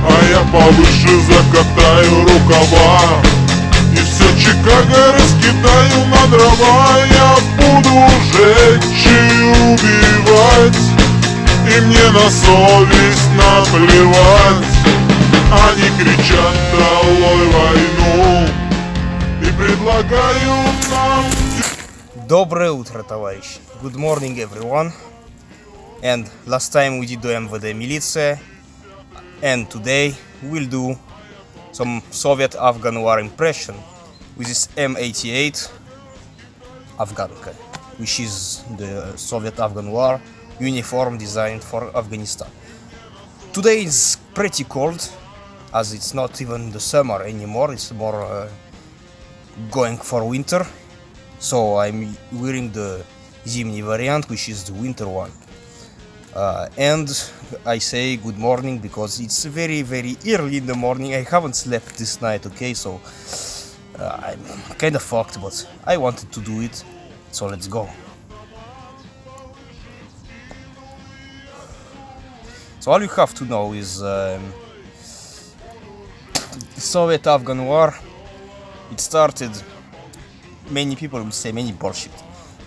А я повыше закатаю рукава и все Чикаго раскидаю на дрова. Я буду жечь и убивать, и мне на совесть наплевать. Они кричат: долой войну, и предлагают нам... Доброе утро, товарищи. Good morning, everyone. And last time we did the MVD militia, and today we'll do some Soviet-Afghan war impression with this M88 AFGHANKA, which is the Soviet-Afghan war uniform designed for Afghanistan. Today is pretty cold, as it's not even the summer anymore, it's more going for winter. So I'm wearing the zimny variant, which is the winter one. And I say good morning because it's very early in the morning. I haven't slept this night, okay, so I'm kind of fucked, but I wanted to do it, so let's go. So all you have to know is the Soviet-Afghan war. It started, many people will say many bullshit.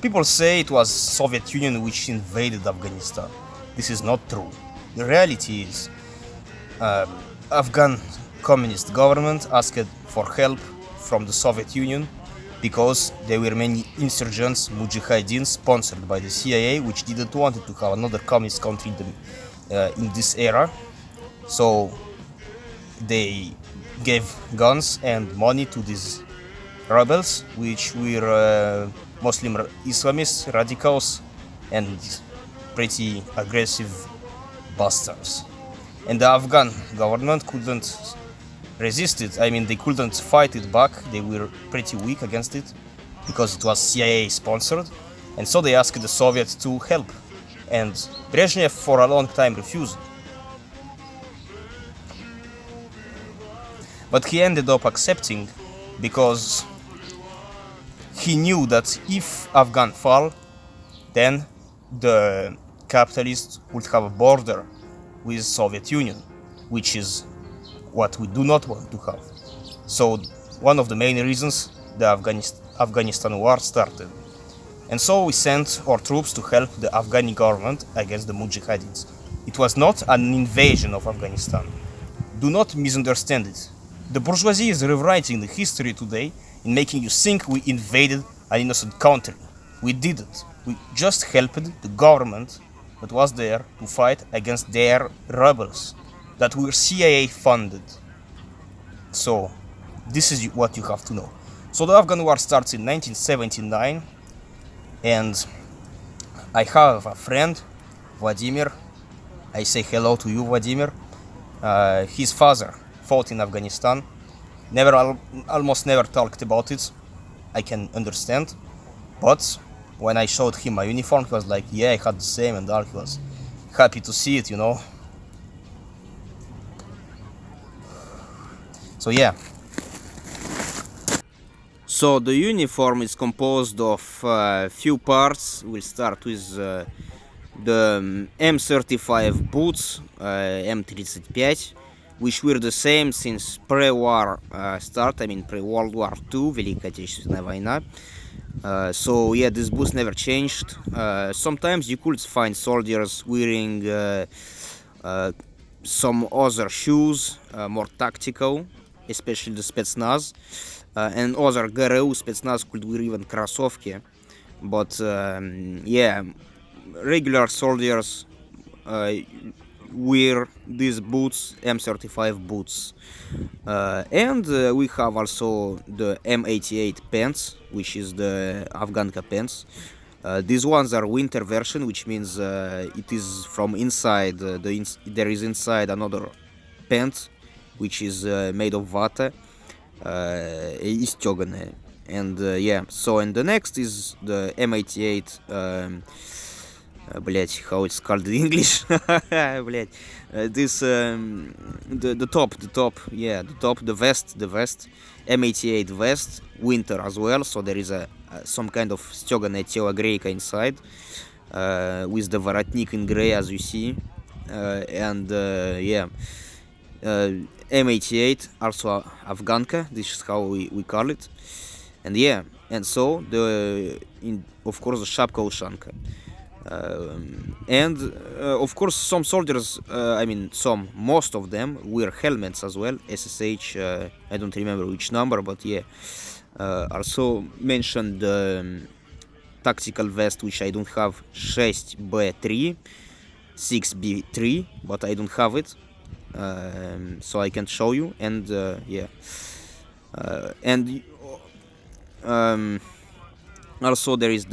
People say it was Soviet Union which invaded Afghanistan. This is not true. The reality is Afghan communist government asked for help from the Soviet Union because there were many insurgents, mujahideen, sponsored by the CIA, which didn't want to have another communist country in this era. So they gave guns and money to these rebels, which were Muslim Islamists, radicals, and pretty aggressive bastards. And the Afghan government couldn't resist it. I mean, they couldn't fight it back. They were pretty weak against it because it was CIA sponsored. And so they asked the Soviets to help. And Brezhnev for a long time refused. But he ended up accepting because he knew that if Afghan fall, then the capitalists would have a border with Soviet Union, which is what we do not want to have. So one of the main reasons the Afghanistan war started. And so we sent our troops to help the Afghani government against the mujahideens. It was not an invasion of Afghanistan. Do not misunderstand it. The bourgeoisie is rewriting the history today in making you think we invaded an innocent country. We didn't. We just helped the government that was there to fight against their rebels that were CIA funded. So this is what you have to know. So the Afghan war starts in 1979, and I have a friend, Vladimir. I say hello to you, Vladimir. His father fought in Afghanistan. Almost never talked about it. I can understand, but when I showed him my uniform, he was like, yeah, I had the same, and all. He was happy to see it, you know. So yeah. So the uniform is composed of few parts. We'll start with the M35 boots, M88, which were the same since pre-war start, I mean pre-World War II, Великая Отечественная война. So yeah, these boots never changed. Sometimes you could find soldiers wearing some other shoes, more tactical, especially the Spetsnaz, and other ГРУ Spetsnaz could wear even кроссовки. But yeah, regular soldiers wear these boots, M35 boots. And we have also the M88 pants, which is the AFGHANKA pants. These ones are winter version, which means it is from inside. There is inside another pant, which is made of vata, истёганная. And yeah, so and the next is the M88 блять, how it's called in English. Блять, this the top, the vest, M88 vest, winter as well. So there is some kind of стёганая телогрейка inside. with the воротник in gray, as you see, and yeah, M88 also Afghanka. This is how we call it, and yeah, and so of course the шапка ушанка. And of course some soldiers, most of them wear helmets as well, SSH, I don't remember which number, but yeah, also mentioned tactical vest, which I don't have, 6B3, 6B3, but I don't have it, so I can't show you, and yeah, and also there is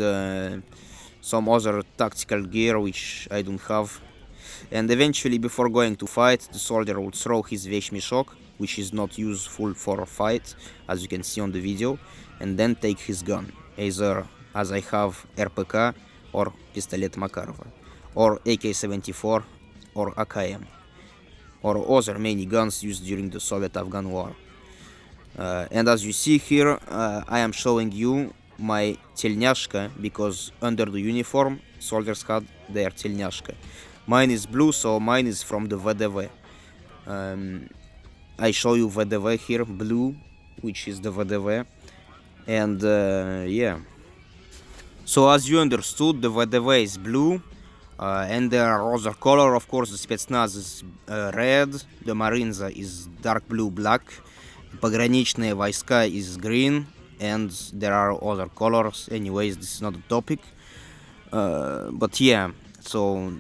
some other tactical gear which I don't have. And eventually, before going to fight, the soldier would throw his вещмешок, which is not useful for a fight, as you can see on the video, and then take his gun, either as I have RPK or пистолет Makarova, or AK-74 or AKM, or other many guns used during the Soviet-Afghan war. And as you see here, I am showing you my тельняшка, because under the uniform soldiers had their тельняшка. Mine is blue, so mine is from the VDV. I show you VDV here, blue, which is the VDV, and yeah. So as you understood, the VDV is blue, and there are other color. Of course, the спецназ is red, the Marines is dark blue, black, пограничные войска is green, and there are other colors. Anyways, this is not a topic, but yeah. So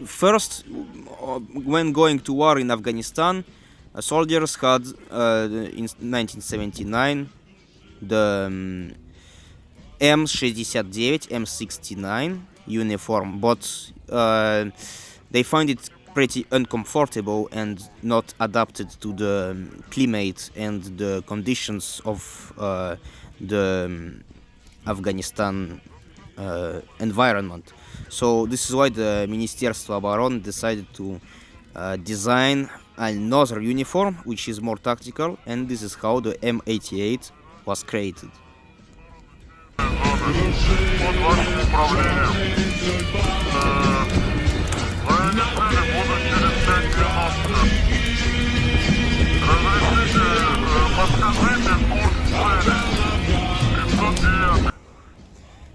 first, when going to war in Afghanistan, soldiers had in 1979 the M89, M69 uniform, but they find it pretty uncomfortable and not adapted to the climate and the conditions of the Afghanistan environment. So this is why the Министерство обороны decided to design another uniform which is more tactical, and this is how the M88 was created.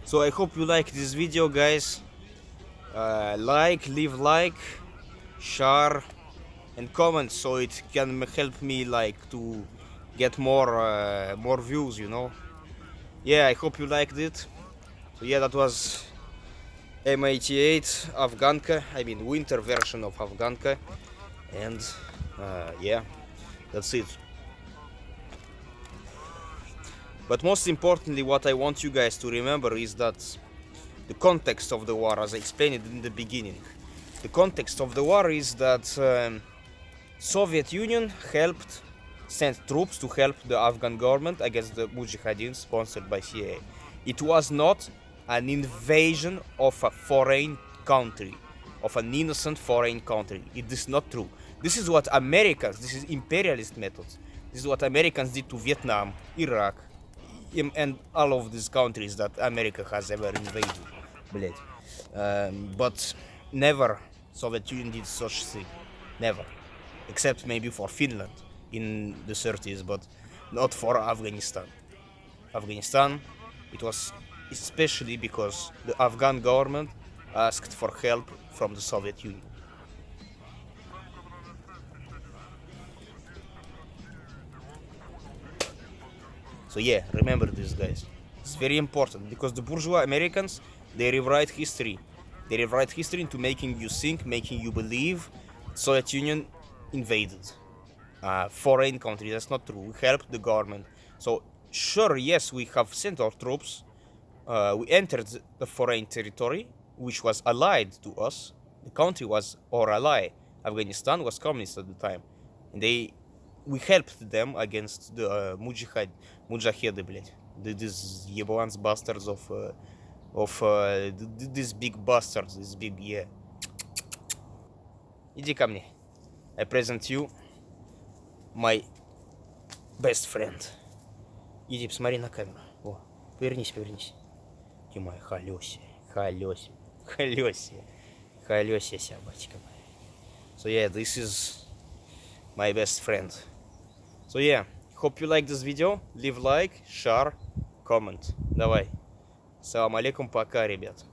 So I hope you like this video, guys. Leave like, share, and comment, so it can help me to get more views, you know. Yeah, I hope you liked it. So yeah, that was M88 AFGHANKA, winter version of AFGHANKA, and yeah, that's it. But most importantly, what I want you guys to remember is that the context of the war, as I explained it in the beginning. The context of the war is that Soviet Union sent troops to help the Afghan government against the Mujahideen sponsored by CIA. It was not an invasion of a foreign country, of an innocent foreign country. It is not true. This is what Americans, this is imperialist methods. This is what Americans did to Vietnam, Iraq, and all of these countries that America has ever invaded. But never Soviet Union did such thing. Never. Except maybe for Finland in the 30s, but not for Afghanistan. Afghanistan, it was especially because the Afghan government asked for help from the Soviet Union. So yeah, remember this, guys. It's very important, because the bourgeois Americans, they rewrite history. They rewrite history into making you think, making you believe Soviet Union invaded foreign country. That's not true. We helped the government. So sure, yes, we have sent our troops. We entered the foreign territory, which was allied to us. The country was our ally. Afghanistan was communist at the time, and we helped them against the mujahidi, блядь. These ебанс bastards of these big bastards, this big, yeah. Иди ко мне. I present you my best friend. Иди, посмотри на камеру. О, повернись. Ты моя халёся. Колесе. Колесе, собачка моя. So yeah, this is my best friend. So yeah, hope you like this video. Leave like, share, comment. Давай. Салам алейкум, пока, ребят.